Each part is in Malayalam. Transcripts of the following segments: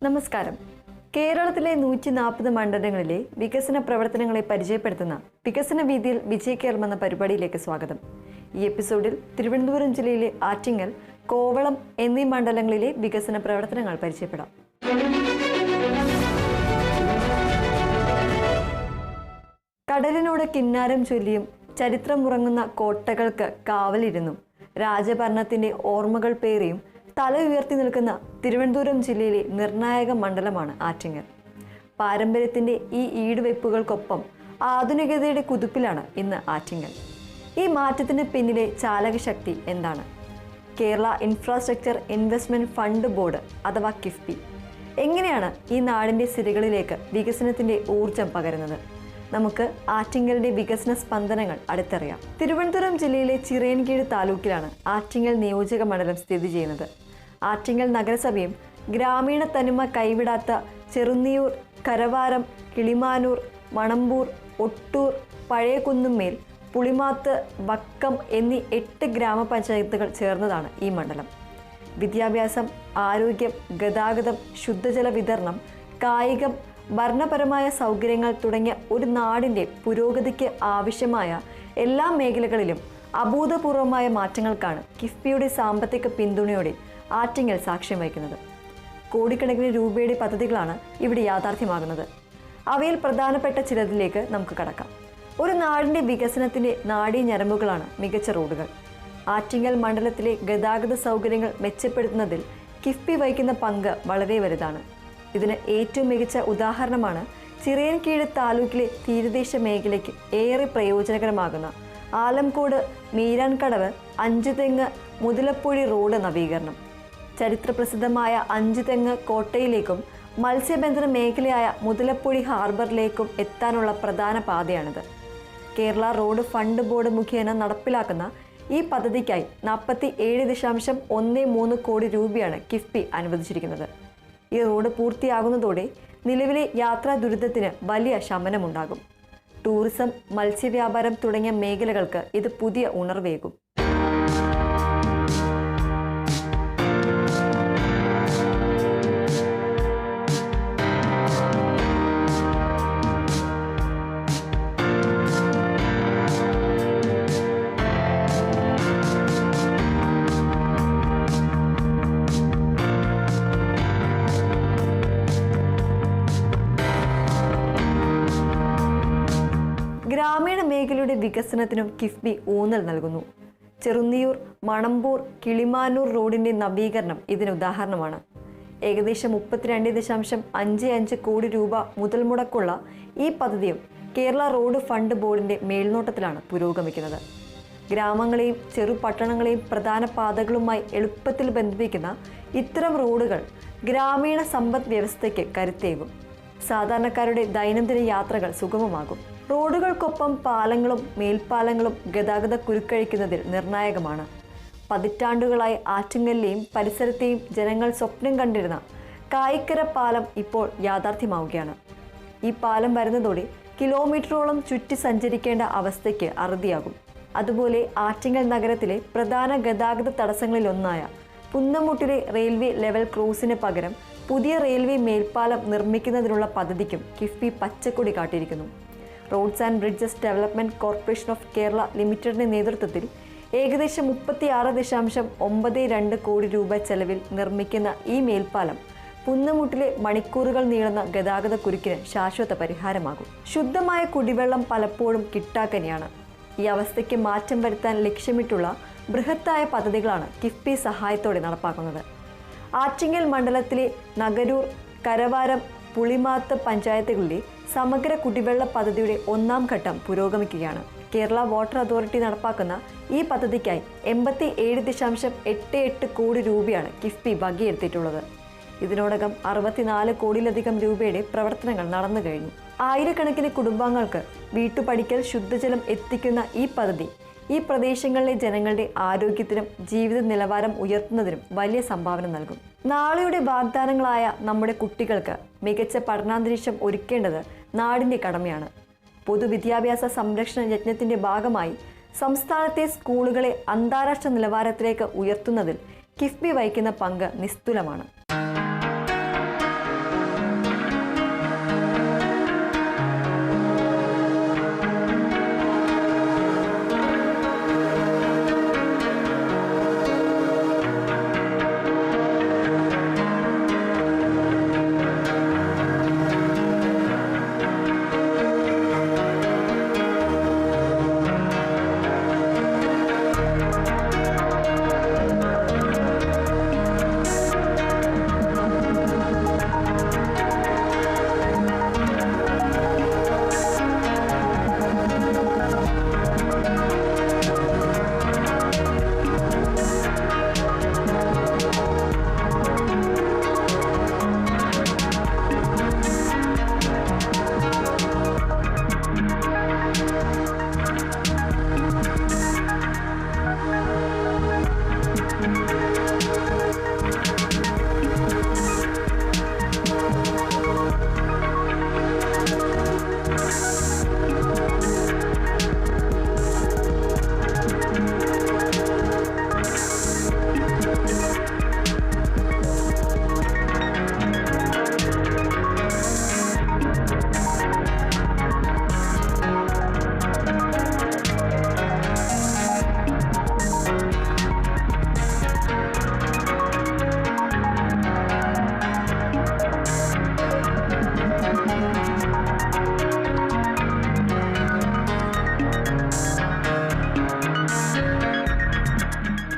നമസ്കാരം. കേരളത്തിലെ 140 മണ്ഡലങ്ങളിലെ വികസന പ്രവർത്തനങ്ങളെ പരിചയപ്പെടുത്തുന്ന വികസന വീതിയിൽ വിജയിക്കേറം എന്ന പരിപാടിയിലേക്ക് സ്വാഗതം. ഈ എപ്പിസോഡിൽ തിരുവനന്തപുരം ജില്ലയിലെ ആറ്റിങ്ങൽ, കോവളം എന്നീ മണ്ഡലങ്ങളിലെ വികസന പ്രവർത്തനങ്ങൾ പരിചയപ്പെടാം. കടലിനോട് കിന്നാരം ചൊല്ലിയും ചരിത്രമുറങ്ങുന്ന കോട്ടകൾക്ക് കാവലിരുന്നും രാജഭരണത്തിന്റെ ഓർമ്മകൾ പേറിയും തല ഉയർത്തി നിൽക്കുന്ന തിരുവനന്തപുരം ജില്ലയിലെ നിർണായക മണ്ഡലമാണ് ആറ്റിങ്ങൽ. പാരമ്പര്യത്തിന്റെ ഈ ഈടുവയ്പ്പുകൾക്കൊപ്പം ആധുനികതയുടെ കുതിപ്പിലാണ് ഇന്ന് ആറ്റിങ്ങൽ. ഈ മാറ്റത്തിന് പിന്നിലെ ചാലകശക്തി എന്താണ്? Kerala infrastructure investment fund board അഥവാ കിഫ്ബി എങ്ങനെയാണ് ഈ നാടിന്റെ സിരകളിലേക്ക് വികസനത്തിന്റെ ഊർജം പകരുന്നത്? നമുക്ക് ആറ്റിങ്ങലിന്റെ വികസന സ്പന്ദനങ്ങൾ അടുത്തറിയാം. തിരുവനന്തപുരം ജില്ലയിലെ ചിറയൻകീഴ് താലൂക്കിലാണ് ആറ്റിങ്ങൽ നിയോജക മണ്ഡലം സ്ഥിതി ചെയ്യുന്നത്. ആറ്റിങ്ങൽ നഗരസഭയും ഗ്രാമീണ തനിമ കൈവിടാത്ത ചെറുന്നിയൂർ, കരവാരം, കിളിമാനൂർ, മണമ്പൂർ, ഒട്ടൂർ, പഴയകുന്നുമ്മേൽ, പുളിമാത്ത്, വക്കം എന്നീ 8 ഗ്രാമപഞ്ചായത്തുകൾ ചേർന്നതാണ് ഈ മണ്ഡലം. വിദ്യാഭ്യാസം, ആരോഗ്യം, ഗതാഗതം, ശുദ്ധജല വിതരണം, കായികം, ഭരണപരമായ സൗകര്യങ്ങൾ തുടങ്ങിയ ഒരു നാടിൻ്റെ പുരോഗതിക്ക് ആവശ്യമായ എല്ലാ മേഖലകളിലും അഭൂതപൂർവമായ മാറ്റങ്ങൾക്കാണ് കിഫ്ബിയുടെ സാമ്പത്തിക പിന്തുണയോടെ ആറ്റിങ്ങൽ സാക്ഷ്യം വഹിക്കുന്നത്. കോടിക്കണക്കിന് രൂപയുടെ പദ്ധതികളാണ് ഇവിടെ യാഥാർത്ഥ്യമാകുന്നത്. അവയിൽ പ്രധാനപ്പെട്ട ചിലതിലേക്ക് നമുക്ക് കടക്കാം. ഒരു നാടിൻ്റെ വികസനത്തിൻ്റെ നാഡീഞരമ്പുകളാണ് മികച്ച റോഡുകൾ. ആറ്റിങ്ങൽ മണ്ഡലത്തിലെ ഗതാഗത സൗകര്യങ്ങൾ മെച്ചപ്പെടുത്തുന്നതിൽ കിഫ്ബി വഹിക്കുന്ന പങ്ക് വളരെ വലുതാണ്. ഇതിന് ഏറ്റവും മികച്ച ഉദാഹരണമാണ് ചിറയൻകീഴ് താലൂക്കിലെ തീരദേശ മേഖലയ്ക്ക് ഏറെ പ്രയോജനകരമാകുന്ന ആലംകോട്, മീരാൻകടവ്, അഞ്ചുതെങ്ങ്, മുതലപ്പൊഴി റോഡ് നവീകരണം. ചരിത്രപ്രസിദ്ധമായ അഞ്ചുതെങ്ങ് കോട്ടയിലേക്കും മത്സ്യബന്ധന മേഖലയായ മുതലപ്പൊഴി ഹാർബറിലേക്കും എത്താനുള്ള പ്രധാന പാതയാണിത്. കേരള റോഡ് ഫണ്ട് ബോർഡ് മുഖേന നടപ്പിലാക്കുന്ന ഈ പദ്ധതിക്കായി 47.13 കോടി രൂപയാണ് കിഫ്ബി അനുവദിച്ചിരിക്കുന്നത്. ഈ റോഡ് പൂർത്തിയാകുന്നതോടെ നിലവിലെ യാത്രാ ദുരിതത്തിന് വലിയ ശമനമുണ്ടാകും. ടൂറിസം, മത്സ്യവ്യാപാരം തുടങ്ങിയ മേഖലകൾക്ക് ഇത് പുതിയ ഉണർവേകും. ഗ്രാമീണ മേഖലയുടെ വികസനത്തിനും കിഫ്ബി ഊന്നൽ നൽകുന്നു. ചെറുന്നിയൂർ, മണമ്പൂർ, കിളിമാനൂർ റോഡിന്റെ നവീകരണം ഇതിന് ഉദാഹരണമാണ്. ഏകദേശം 32.55 കോടി രൂപ മുതൽ മുടക്കുള്ള ഈ പദ്ധതിയും കേരള റോഡ് ഫണ്ട് ബോർഡിന്റെ മേൽനോട്ടത്തിലാണ് പുരോഗമിക്കുന്നത്. ഗ്രാമങ്ങളെയും ചെറുപട്ടണങ്ങളെയും പ്രധാന പാതകളുമായി എളുപ്പത്തിൽ ബന്ധിപ്പിക്കുന്ന ഇത്തരം റോഡുകൾ ഗ്രാമീണ സമ്പദ് വ്യവസ്ഥയ്ക്ക് കരുത്തേകും. സാധാരണക്കാരുടെ ദൈനംദിന യാത്രകൾ സുഗമമാകും. റോഡുകൾക്കൊപ്പം പാലങ്ങളും മേൽപ്പാലങ്ങളും ഗതാഗത കുരുക്കഴിക്കുന്നതിൽ നിർണായകമാണ്. പതിറ്റാണ്ടുകളായി ആറ്റിങ്ങലിലെയും പരിസരത്തെയും ജനങ്ങൾ സ്വപ്നം കണ്ടിരുന്ന കായിക്കര പാലം ഇപ്പോൾ യാഥാർത്ഥ്യമാവുകയാണ്. ഈ പാലം വരുന്നതോടെ കിലോമീറ്ററോളം ചുറ്റി സഞ്ചരിക്കേണ്ട അവസ്ഥയ്ക്ക് അറുതിയാകും. അതുപോലെ ആറ്റിങ്ങൽ നഗരത്തിലെ പ്രധാന ഗതാഗത തടസ്സങ്ങളിലൊന്നായ പുന്നമുട്ടിലെ റെയിൽവേ ലെവൽ ക്രോസിന് പകരം പുതിയ റെയിൽവേ മേൽപ്പാലം നിർമ്മിക്കുന്നതിനുള്ള പദ്ധതിക്കും കിഫ്ബി പച്ചക്കൊടി കാട്ടിയിരിക്കുന്നു. Roads and bridges development corporation of Kerala ലിമിറ്റഡിന്റെ നേതൃത്വത്തിൽ ഏകദേശം 36.92 കോടി രൂപ ചെലവിൽ നിർമ്മിക്കുന്ന ഈ മേൽപ്പാലം പുന്നമുട്ടിലെ മണിക്കൂറുകൾ നീളുന്ന ഗതാഗത കുരുക്കിന് ശാശ്വത പരിഹാരമാകും. ശുദ്ധമായ കുടിവെള്ളം പലപ്പോഴും കിട്ടാക്കനിയാണ്. ഈ അവസ്ഥയ്ക്ക് മാറ്റം വരുത്താൻ ലക്ഷ്യമിട്ടുള്ള ബൃഹത്തായ പദ്ധതികളാണ് കിഫ്ബി സഹായത്തോടെ നടപ്പാക്കുന്നത്. ആറ്റിങ്ങൽ മണ്ഡലത്തിലെ നഗരൂർ, കരവാരം, പുളിമാത്ത് പഞ്ചായത്തുകളിലെ സമഗ്ര കുടിവെള്ള പദ്ധതിയുടെ 1ാം ഘട്ടം പുരോഗമിക്കുകയാണ്. കേരള വാട്ടർ അതോറിറ്റി നടപ്പാക്കുന്ന ഈ പദ്ധതിക്കായി 87.88 കോടി രൂപയാണ് കിഫ്ബി വകയെടുത്തിട്ടുള്ളത്. ഇതിനോടകം 64 കോടിയിലധികം രൂപയുടെ പ്രവർത്തനങ്ങൾ നടന്നു കഴിഞ്ഞു. ആയിരക്കണക്കിന് കുടുംബാംഗങ്ങൾക്ക് വീട്ടുപടിക്കൽ ശുദ്ധജലം എത്തിക്കുന്ന ഈ പദ്ധതി ഈ പ്രദേശങ്ങളിലെ ജനങ്ങളുടെ ആരോഗ്യത്തിനും ജീവിത നിലവാരം ഉയർത്തുന്നതിനും വലിയ സംഭാവന നൽകും. നാളെയുടെ വാഗ്ദാനങ്ങളായ നമ്മുടെ കുട്ടികൾക്ക് മികച്ച പഠനാന്തരീക്ഷം ഒരുക്കേണ്ടത് നാടിൻ്റെ കടമയാണ്. പൊതുവിദ്യാഭ്യാസ സംരക്ഷണ യജ്ഞത്തിന്റെ ഭാഗമായി സംസ്ഥാനത്തെ സ്കൂളുകളെ അന്താരാഷ്ട്ര നിലവാരത്തിലേക്ക് ഉയർത്തുന്നതിൽ കിഫ്ബി വഹിക്കുന്ന പങ്ക് നിസ്തുലമാണ്.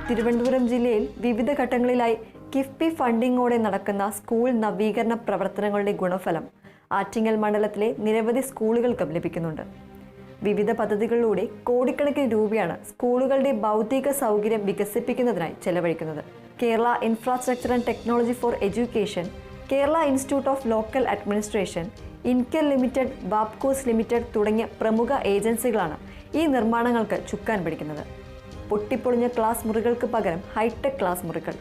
തിരുവനന്തപുരം ജില്ലയിൽ വിവിധ ഘട്ടങ്ങളിലായി കിഫ്ബി ഫണ്ടിങ്ങോടെ നടക്കുന്ന സ്കൂൾ നവീകരണ പ്രവർത്തനങ്ങളുടെ ഗുണഫലം ആറ്റിങ്ങൽ മണ്ഡലത്തിലെ നിരവധി സ്കൂളുകൾക്കും ലഭിക്കുന്നുണ്ട്. വിവിധ പദ്ധതികളിലൂടെ കോടിക്കണക്കിന് രൂപയാണ് സ്കൂളുകളുടെ ഭൗതിക സൗകര്യം വികസിപ്പിക്കുന്നതിനായി ചെലവഴിക്കുന്നത്. Kerala infrastructure and technology for education, Kerala institute of local administration, INKEL limited, വാപ്കോസ് ലിമിറ്റഡ് തുടങ്ങിയ പ്രമുഖ ഏജൻസികളാണ് ഈ നിർമ്മാണങ്ങൾക്ക് ചുക്കാൻ പിടിക്കുന്നത്. പൊട്ടിപ്പൊളിഞ്ഞ ക്ലാസ് മുറികൾക്ക് പകരം ഹൈടെക് ക്ലാസ് മുറികൾ,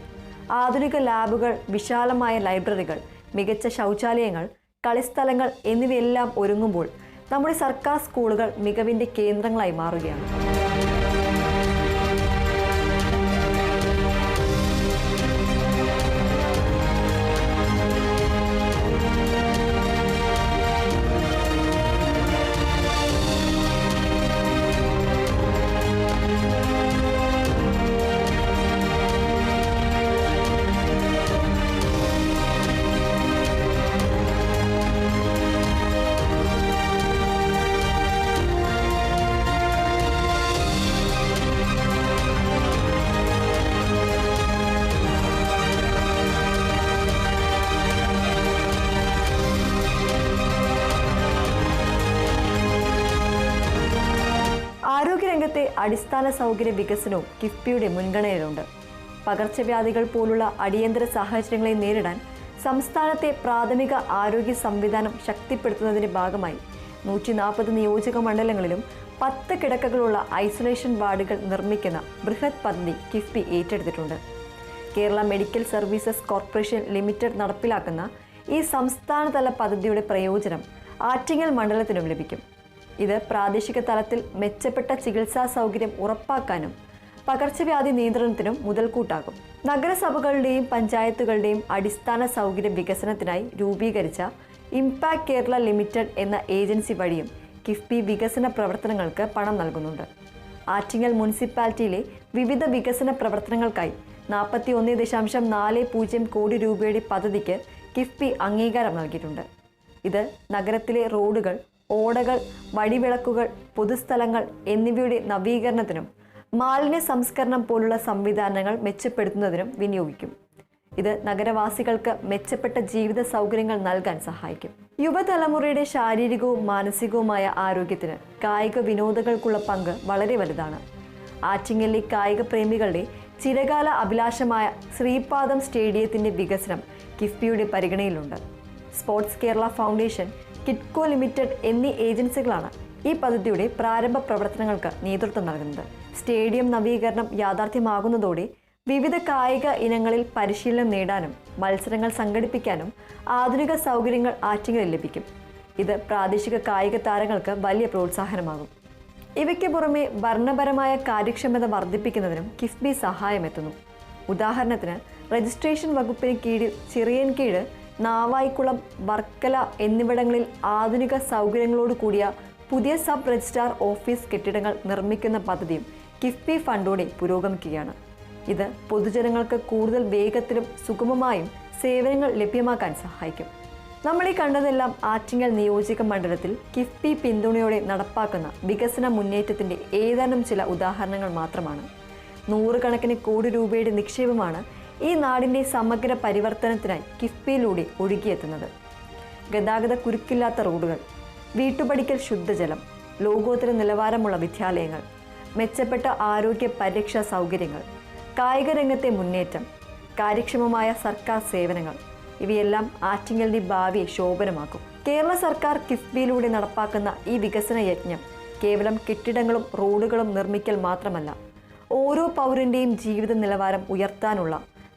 ആധുനിക ലാബുകൾ, വിശാലമായ ലൈബ്രറികൾ, മികച്ച ശൗചാലയങ്ങൾ, കളിസ്ഥലങ്ങൾ എന്നിവയെല്ലാം ഒരുങ്ങുമ്പോൾ നമ്മുടെ സർക്കാർ സ്കൂളുകൾ മികവിൻ്റെ കേന്ദ്രങ്ങളായി മാറുകയാണ്. ആരോഗ്യരംഗത്തെ അടിസ്ഥാന സൗകര്യ വികസനവും കിഫ്ബിയുടെ മുൻഗണനയിലുണ്ട്. പകർച്ചവ്യാധികൾ പോലുള്ള അടിയന്തര സാഹചര്യങ്ങളെ നേരിടാൻ സംസ്ഥാനത്തെ പ്രാഥമിക ആരോഗ്യ സംവിധാനം ശക്തിപ്പെടുത്തുന്നതിന്റെ ഭാഗമായി 140 നിയോജക മണ്ഡലങ്ങളിലും 10 കിടക്കകളുള്ള ഐസൊലേഷൻ വാർഡുകൾ നിർമ്മിക്കുന്ന ബൃഹത് പദ്ധതി കിഫ്ബി ഏറ്റെടുത്തിട്ടുണ്ട്. Kerala medical services corporation limited നടപ്പിലാക്കുന്ന ഈ സംസ്ഥാനതല പദ്ധതിയുടെ പ്രയോജനം ആറ്റിങ്ങൽ മണ്ഡലത്തിനും ലഭിക്കും. ഇത് പ്രാദേശിക തലത്തിൽ മെച്ചപ്പെട്ട ചികിത്സാ സൗകര്യം ഉറപ്പാക്കാനും പകർച്ചവ്യാധി നിയന്ത്രണത്തിനും മുതൽക്കൂട്ടാകും. നഗരസഭകളുടെയും പഞ്ചായത്തുകളുടെയും അടിസ്ഥാന സൗകര്യ വികസനത്തിനായി രൂപീകരിച്ച ഇംപാക്ട് കേരള ലിമിറ്റഡ് എന്ന ഏജൻസി വഴിയും കിഫ്ബി വികസന പ്രവർത്തനങ്ങൾക്ക് പണം നൽകുന്നുണ്ട്. ആറ്റിങ്ങൽ മുനിസിപ്പാലിറ്റിയിലെ വിവിധ വികസന പ്രവർത്തനങ്ങൾക്കായി 41.40 കോടി രൂപയുടെ പദ്ധതിക്ക് കിഫ്ബി അംഗീകാരം നൽകിയിട്ടുണ്ട്. ഇത് നഗരത്തിലെ റോഡുകൾ, ഓടകൾ, വഴിവിളക്കുകൾ, പൊതുസ്ഥലങ്ങൾ എന്നിവയുടെ നവീകരണത്തിനും മാലിന്യ സംസ്കരണം പോലുള്ള സംവിധാനങ്ങൾ മെച്ചപ്പെടുത്തുന്നതിനും വിനിയോഗിക്കും. ഇത് നഗരവാസികൾക്ക് മെച്ചപ്പെട്ട ജീവിത സൗകര്യങ്ങൾ നൽകാൻ സഹായിക്കും. യുവതലമുറയുടെ ശാരീരികവും മാനസികവുമായ ആരോഗ്യത്തിന് കായിക വിനോദങ്ങൾക്കുള്ള പങ്ക് വളരെ വലുതാണ്. ആറ്റിങ്ങലിലെ കായിക പ്രേമികളുടെ ചിരകാല അഭിലാഷമായ ശ്രീപാദം സ്റ്റേഡിയത്തിന്റെ വികസനം കിഫ്ബിയുടെ പരിഗണനയിലുണ്ട്. Sports Kerala foundation, KITCO limited എന്നീ ഏജൻസികളാണ് ഈ പദ്ധതിയുടെ പ്രാരംഭ പ്രവർത്തനങ്ങൾക്ക് നേതൃത്വം നൽകുന്നത്. സ്റ്റേഡിയം നവീകരണം യാഥാർത്ഥ്യമാകുന്നതോടെ വിവിധ കായിക ഇനങ്ങളിൽ പരിശീലനം നേടാനും മത്സരങ്ങൾ സംഘടിപ്പിക്കാനും ആധുനിക സൗകര്യങ്ങൾ ആറ്റിങ്ങലിൽ ലഭിക്കും. ഇത് പ്രാദേശിക കായിക താരങ്ങൾക്ക് വലിയ പ്രോത്സാഹനമാകും. ഇവയ്ക്ക് പുറമെ ഭരണപരമായ കാര്യക്ഷമത വർദ്ധിപ്പിക്കുന്നതിനും കിഫ്ബി സഹായമെത്തുന്നു. ഉദാഹരണത്തിന് രജിസ്ട്രേഷൻ വകുപ്പിന് കീഴിൽ ചിറയൻകീഴ്, നാവായിക്കുളം, വർക്കല എന്നിവിടങ്ങളിൽ ആധുനിക സൗകര്യങ്ങളോട് കൂടിയ പുതിയ സബ് രജിസ്ട്രാർ ഓഫീസ് കെട്ടിടങ്ങൾ നിർമ്മിക്കുന്ന പദ്ധതിയും കിഫ്ബി ഫണ്ടോടെ പുരോഗമിക്കുകയാണ്. ഇത് പൊതുജനങ്ങൾക്ക് കൂടുതൽ വേഗത്തിലും സുഗമമായും സേവനങ്ങൾ ലഭ്യമാക്കാൻ സഹായിക്കും. നമ്മൾ ഈ കണ്ടതെല്ലാം ആറ്റിങ്ങൽ നിയോജക മണ്ഡലത്തിൽ കിഫ്ബി പിന്തുണയോടെ നടപ്പാക്കുന്ന വികസന മുന്നേറ്റത്തിൻ്റെ ഏതാനും ചില ഉദാഹരണങ്ങൾ മാത്രമാണ്. നൂറുകണക്കിന് കോടി രൂപയുടെ നിക്ഷേപമാണ് ഈ നാടിൻ്റെ സമഗ്ര പരിവർത്തനത്തിനായി കിഫ്ബിയിലൂടെ ഒഴുകിയെത്തുന്നത്. ഗതാഗത കുരുക്കില്ലാത്ത റോഡുകൾ, വീട്ടുപടിക്കൽ ശുദ്ധജലം, ലോകോത്തര നിലവാരമുള്ള വിദ്യാലയങ്ങൾ, മെച്ചപ്പെട്ട ആരോഗ്യ പരിരക്ഷാ സൗകര്യങ്ങൾ, കായിക രംഗത്തെ മുന്നേറ്റം, കാര്യക്ഷമമായ സർക്കാർ സേവനങ്ങൾ ഇവയെല്ലാം ആറ്റിങ്ങലിന്റെ ഭാവിയെ ശോഭനമാക്കും. കേരള സർക്കാർ കിഫ്ബിയിലൂടെ നടപ്പാക്കുന്ന ഈ വികസന യജ്ഞം കേവലം കെട്ടിടങ്ങളും റോഡുകളും നിർമ്മിക്കൽ മാത്രമല്ല, ഓരോ പൗരന്റെയും ജീവിത നിലവാരം ഉയർത്താനുള്ള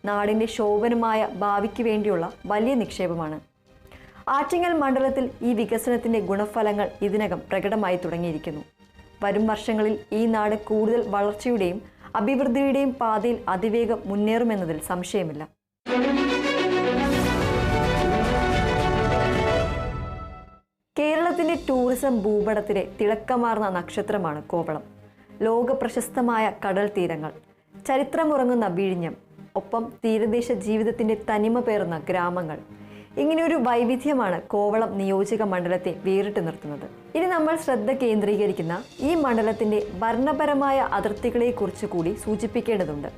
നാടിന്റെ ശോഭനമായ ഭാവിക്ക് വേണ്ടിയുള്ള വലിയ നിക്ഷേപമാണ്. ആറ്റിങ്ങൽ മണ്ഡലത്തിൽ ഈ വികസനത്തിന്റെ ഗുണഫലങ്ങൾ ഇതിനകം പ്രകടമായി തുടങ്ങിയിരിക്കുന്നു. വരും വർഷങ്ങളിൽ ഈ നാട് കൂടുതൽ വളർച്ചയുടെയും അഭിവൃദ്ധിയുടെയും പാതയിൽ അതിവേഗം മുന്നേറുമെന്നതിൽ സംശയമില്ല. കേരളത്തിന്റെ ടൂറിസം ഭൂപടത്തിലെ തിളക്കമാർന്ന നക്ഷത്രമാണ് കോവളം. ലോക പ്രശസ്തമായ കടൽ തീരങ്ങൾ, ചരിത്രമുറങ്ങുന്ന വിഴിഞ്ഞം, ഒപ്പം തീരദേശ ജീവിതത്തിന്റെ തനിമ പേറുന്ന ഗ്രാമങ്ങൾ, ഇങ്ങനെയൊരു വൈവിധ്യമാണ് കോവളം നിയോജക മണ്ഡലത്തെ വേറിട്ട് നിർത്തുന്നത്. ഇനി നമ്മൾ ശ്രദ്ധ കേന്ദ്രീകരിക്കുന്ന ഈ മണ്ഡലത്തിന്റെ ഭരണപരമായ അതിർത്തികളെക്കുറിച്ച് കൂടി സൂചിപ്പിക്കേണ്ടതുണ്ട്.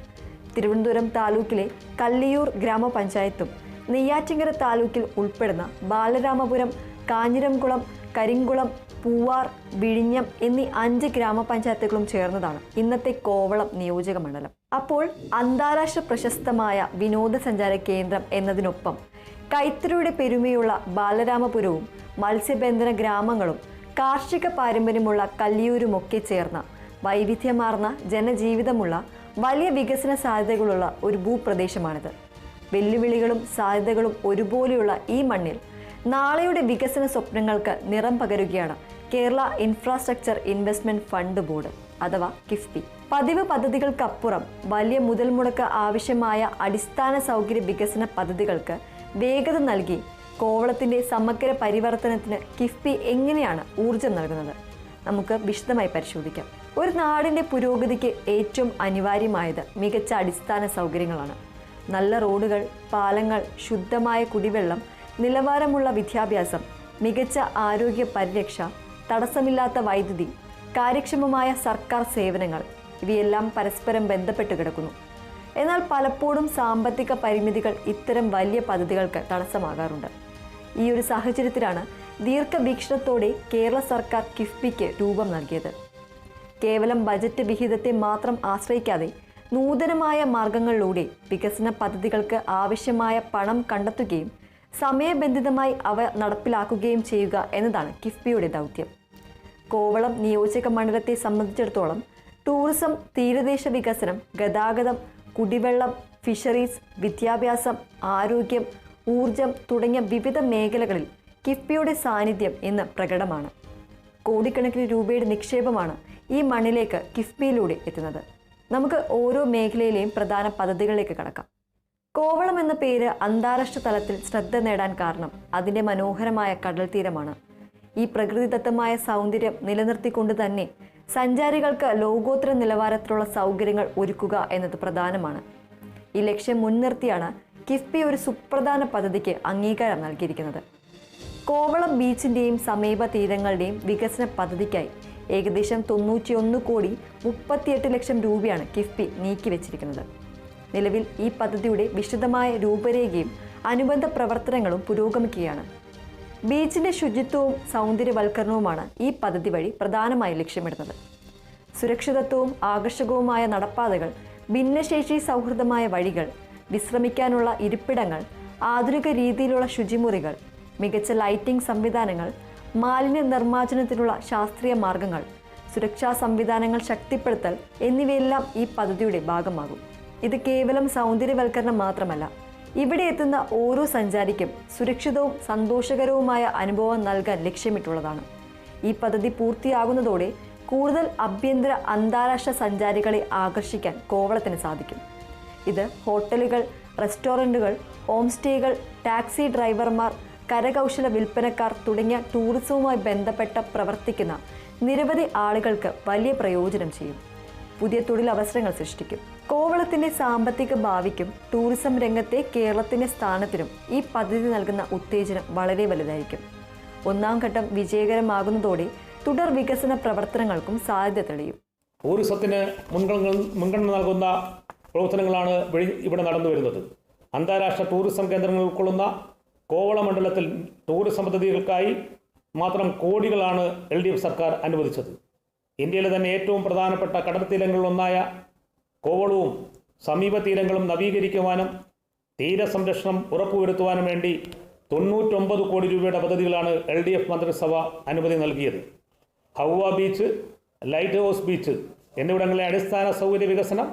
തിരുവനന്തപുരം താലൂക്കിലെ കല്ലിയൂർ ഗ്രാമപഞ്ചായത്തും നെയ്യാറ്റിൻകര താലൂക്കിൽ ഉൾപ്പെടുന്ന ബാലരാമപുരം, കാഞ്ഞിരംകുളം, കരിങ്കുളം, പൂവാർ, വിഴിഞ്ഞം എന്നീ 5 ഗ്രാമപഞ്ചായത്തുകളും ചേർന്നതാണ് ഇന്നത്തെ കോവളം നിയോജക മണ്ഡലം. അപ്പോൾ അന്താരാഷ്ട്ര പ്രശസ്തമായ വിനോദസഞ്ചാര കേന്ദ്രം എന്നതിനൊപ്പം കൈത്തറിയുടെ പെരുമയുള്ള ബാലരാമപുരവും മത്സ്യബന്ധന ഗ്രാമങ്ങളും കാർഷിക പാരമ്പര്യമുള്ള കല്ലിയൂരുമൊക്കെ ചേർന്ന വൈവിധ്യമാർന്ന ജനജീവിതമുള്ള വലിയ വികസന സാധ്യതകളുള്ള ഒരു ഭൂപ്രദേശമാണിത്. വെല്ലുവിളികളും സാധ്യതകളും ഒരുപോലെയുള്ള ഈ മണ്ണിൽ നാളെയുടെ വികസന സ്വപ്നങ്ങൾക്ക് നിറം പകരുകയാണ് Kerala infrastructure investment fund board അഥവാ കിഫ്ബി. പതിവ് പദ്ധതികൾക്കപ്പുറം വലിയ മുതൽ മുടക്ക് ആവശ്യമായ അടിസ്ഥാന സൗകര്യ വികസന പദ്ധതികൾക്ക് വേഗത നൽകി കോവളത്തിന്റെ സമഗ്ര പരിവർത്തനത്തിന് കിഫ്ബി എങ്ങനെയാണ് ഊർജം നൽകുന്നത്? നമുക്ക് വിശദമായി പരിശോധിക്കാം. ഒരു നാടിന്റെ പുരോഗതിക്ക് ഏറ്റവും അനിവാര്യമായത് മികച്ച അടിസ്ഥാന സൗകര്യങ്ങളാണ്. നല്ല റോഡുകൾ, പാലങ്ങൾ, ശുദ്ധമായ കുടിവെള്ളം, നിലവാരമുള്ള വിദ്യാഭ്യാസം, മികച്ച ആരോഗ്യ പരിരക്ഷ, തടസ്സമില്ലാത്ത വൈദ്യുതി, കാര്യക്ഷമമായ സർക്കാർ സേവനങ്ങൾ ഇവയെല്ലാം പരസ്പരം ബന്ധപ്പെട്ട് കിടക്കുന്നു. എന്നാൽ പലപ്പോഴും സാമ്പത്തിക പരിമിതികൾ ഇത്തരം വലിയ പദ്ധതികൾക്ക് തടസ്സമാകാറുണ്ട്. ഈ ഒരു സാഹചര്യത്തിലാണ് ദീർഘവീക്ഷണത്തോടെ കേരള സർക്കാർ കിഫ്ബിക്ക് രൂപം നൽകിയത്. കേവലം ബജറ്റ് വിഹിതത്തെ മാത്രം ആശ്രയിക്കാതെ നൂതനമായ മാർഗങ്ങളിലൂടെ വികസന പദ്ധതികൾക്ക് ആവശ്യമായ പണം കണ്ടെത്തുകയും സമയബന്ധിതമായി അവ നടപ്പിലാക്കുകയും ചെയ്യുക എന്നതാണ് കിഫ്ബിയുടെ ദൗത്യം. കോവളം നിയോജക മണ്ഡലത്തെ സംബന്ധിച്ചിടത്തോളം ടൂറിസം, തീരദേശ വികസനം, ഗതാഗതം, കുടിവെള്ളം, ഫിഷറീസ്, വിദ്യാഭ്യാസം, ആരോഗ്യം, ഊർജം തുടങ്ങിയ വിവിധ മേഖലകളിൽ കിഫ്ബിയുടെ സാന്നിധ്യം ഇന്ന് പ്രകടമാണ്. കോടിക്കണക്കിന് രൂപയുടെ നിക്ഷേപമാണ് ഈ മണ്ണിലേക്ക് കിഫ്ബിയിലൂടെ എത്തുന്നത്. നമുക്ക് ഓരോ മേഖലയിലെയും പ്രധാന പദ്ധതികളിലേക്ക് കടക്കാം. കോവളം എന്ന പേര് അന്താരാഷ്ട്ര തലത്തിൽ ശ്രദ്ധ നേടാൻ കാരണം അതിൻ്റെ മനോഹരമായ കടൽ തീരമാണ്. ഈ പ്രകൃതിദത്തമായ സൗന്ദര്യം നിലനിർത്തിക്കൊണ്ട് തന്നെ സഞ്ചാരികൾക്ക് ലോകോത്തര നിലവാരത്തിലുള്ള സൗകര്യങ്ങൾ ഒരുക്കുക എന്നത് പ്രധാനമാണ്. ഈ ലക്ഷ്യം മുൻനിർത്തിയാണ് കിഫ്ബി ഒരു സുപ്രധാന പദ്ധതിക്ക് അംഗീകാരം നൽകിയിരിക്കുന്നത്. കോവളം ബീച്ചിൻ്റെയും സമീപ തീരങ്ങളുടെയും വികസന പദ്ധതിക്കായി ഏകദേശം 91,38 ലക്ഷം രൂപയാണ് കിഫ്ബി നീക്കിവെച്ചിരിക്കുന്നത്. നിലവിൽ ഈ പദ്ധതിയുടെ വിശദമായ രൂപരേഖയും അനുബന്ധ പ്രവർത്തനങ്ങളും പുരോഗമിക്കുകയാണ്. ബീച്ചിന്റെ ശുചിത്വവും സൗന്ദര്യവൽക്കരണവുമാണ് ഈ പദ്ധതി വഴി പ്രധാനമായി ലക്ഷ്യമിടുന്നത്. സുരക്ഷിതത്വവും ആകർഷകവുമായ നടപ്പാതകൾ, ഭിന്നശേഷി സൗഹൃദമായ വഴികൾ, വിശ്രമിക്കാനുള്ള ഇരിപ്പിടങ്ങൾ, ആധുനിക രീതിയിലുള്ള ശുചിമുറികൾ, മികച്ച ലൈറ്റിംഗ് സംവിധാനങ്ങൾ, മാലിന്യ നിർമ്മാർജ്ജനത്തിനുള്ള ശാസ്ത്രീയ മാർഗങ്ങൾ, സുരക്ഷാ സംവിധാനങ്ങൾ ശക്തിപ്പെടുത്തൽ എന്നിവയെല്ലാം ഈ പദ്ധതിയുടെ ഭാഗമാകും. ഇത് കേവലം സൗന്ദര്യവൽക്കരണം മാത്രമല്ല, ഇവിടെ എത്തുന്ന ഓരോ സഞ്ചാരിക്കും സുരക്ഷിതവും സന്തോഷകരവുമായ അനുഭവം നൽകാൻ ലക്ഷ്യമിട്ടുള്ളതാണ്. ഈ പദ്ധതി പൂർത്തിയാകുന്നതോടെ കൂടുതൽ ആഭ്യന്തര അന്താരാഷ്ട്ര സഞ്ചാരികളെ ആകർഷിക്കാൻ കോവളത്തിന് സാധിക്കും. ഇത് ഹോട്ടലുകൾ, റെസ്റ്റോറൻറ്റുകൾ, ഹോം സ്റ്റേകൾ, ടാക്സി ഡ്രൈവർമാർ, കരകൗശല വിൽപ്പനക്കാർ തുടങ്ങിയ ടൂറിസവുമായി ബന്ധപ്പെട്ട പ്രവർത്തിക്കുന്ന നിരവധി ആളുകൾക്ക് വലിയ പ്രയോജനം ചെയ്യും. പുതിയ തൊഴിലവസരങ്ങൾ സൃഷ്ടിക്കും. കോവളത്തിന്റെ സാമ്പത്തിക ഭാവിക്കും ടൂറിസം രംഗത്തെ കേരളത്തിന്റെ സ്ഥാനത്തിനും ഈ പദ്ധതി നൽകുന്ന ഉത്തേജനം വളരെ വലുതായിരിക്കും. ഒന്നാം ഘട്ടം വിജയകരമാകുന്നതോടെ തുടർ വികസന പ്രവർത്തനങ്ങൾക്കും സാധ്യത തെളിയും. ടൂറിസത്തിന് മുൻഗണന നൽകുന്ന പ്രവർത്തനങ്ങളാണ് ഇവിടെ നടന്നു വരുന്നത്. അന്താരാഷ്ട്ര ടൂറിസം കേന്ദ്രങ്ങൾ ഉൾക്കൊള്ളുന്ന കോവള മണ്ഡലത്തിൽ ടൂറിസം പദ്ധതികൾക്കായി മാത്രം കോടികളാണ് LDF സർക്കാർ അനുവദിച്ചത്. ഇന്ത്യയിലെ തന്നെ ഏറ്റവും പ്രധാനപ്പെട്ട കടൽ തീരങ്ങളിലൊന്നായ കോവളവും സമീപ തീരങ്ങളും നവീകരിക്കുവാനും തീരസംരക്ഷണം ഉറപ്പുവരുത്തുവാനും വേണ്ടി 99 കോടി രൂപയുടെ പദ്ധതികളാണ് LDF മന്ത്രിസഭ അനുമതി നൽകിയത്. ഹൗവ ബീച്ച്, ലൈറ്റ് ഹൗസ് ബീച്ച് എന്നിവിടങ്ങളിലെ അടിസ്ഥാന സൗകര്യ വികസനം,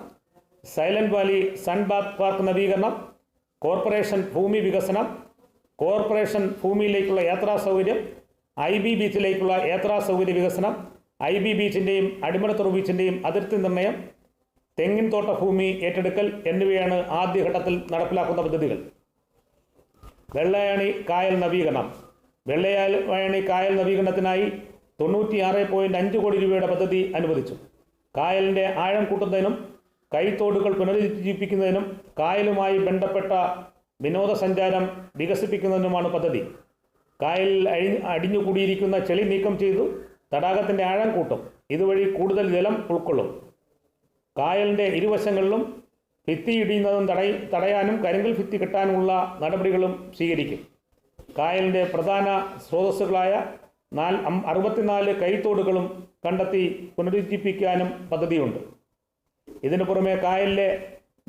സൈലന്റ് വാലി സൺബാത്ത് പാർക്ക് നവീകരണം, കോർപ്പറേഷൻ ഭൂമി വികസനം, കോർപ്പറേഷൻ ഭൂമിയിലേക്കുള്ള യാത്രാ സൗകര്യം, IB ബീച്ചിലേക്കുള്ള യാത്രാ സൗകര്യ വികസനം, IB ബീച്ചിൻ്റെയും അടിമലത്തുറ ബീച്ചിൻ്റെയും അതിർത്തി നിർണയം, തെങ്ങിൻ തോട്ട ഭൂമി ഏറ്റെടുക്കൽ എന്നിവയാണ് ആദ്യഘട്ടത്തിൽ നടപ്പിലാക്കുന്ന പദ്ധതികൾ. വെള്ളായണി കായൽ നവീകരണം. വെള്ളായണി കായൽ നവീകരണത്തിനായി 96.5 കോടി രൂപയുടെ പദ്ധതി അനുവദിച്ചു. കായലിൻ്റെ ആഴം കൂട്ടുന്നതിനും കൈത്തോടുകൾ പുനരുജ്ജീവിപ്പിക്കുന്നതിനും കായലുമായി ബന്ധപ്പെട്ട വിനോദസഞ്ചാരം വികസിപ്പിക്കുന്നതിനുമാണ് പദ്ധതി. കായലിൽ അടിഞ്ഞുകൂടിയിരിക്കുന്ന ചെളി നീക്കം ചെയ്തു തടാകത്തിൻ്റെ ആഴം കൂട്ടും. ഇതുവഴി കൂടുതൽ ജലം ഉൾക്കൊള്ളും. കായലിൻ്റെ ഇരുവശങ്ങളിലും ഭിത്തി ഇടിയുന്നതും തടയാനും കരിങ്കൽ ഭിത്തി കെട്ടാനുമുള്ള നടപടികളും സ്വീകരിക്കും. കായലിൻ്റെ പ്രധാന സ്രോതസ്സുകളായ 64 കൈത്തോടുകളും കണ്ടെത്തി പുനരുജ്ജീവിപ്പിക്കാനും പദ്ധതിയുണ്ട്. ഇതിനു പുറമെ കായലിലെ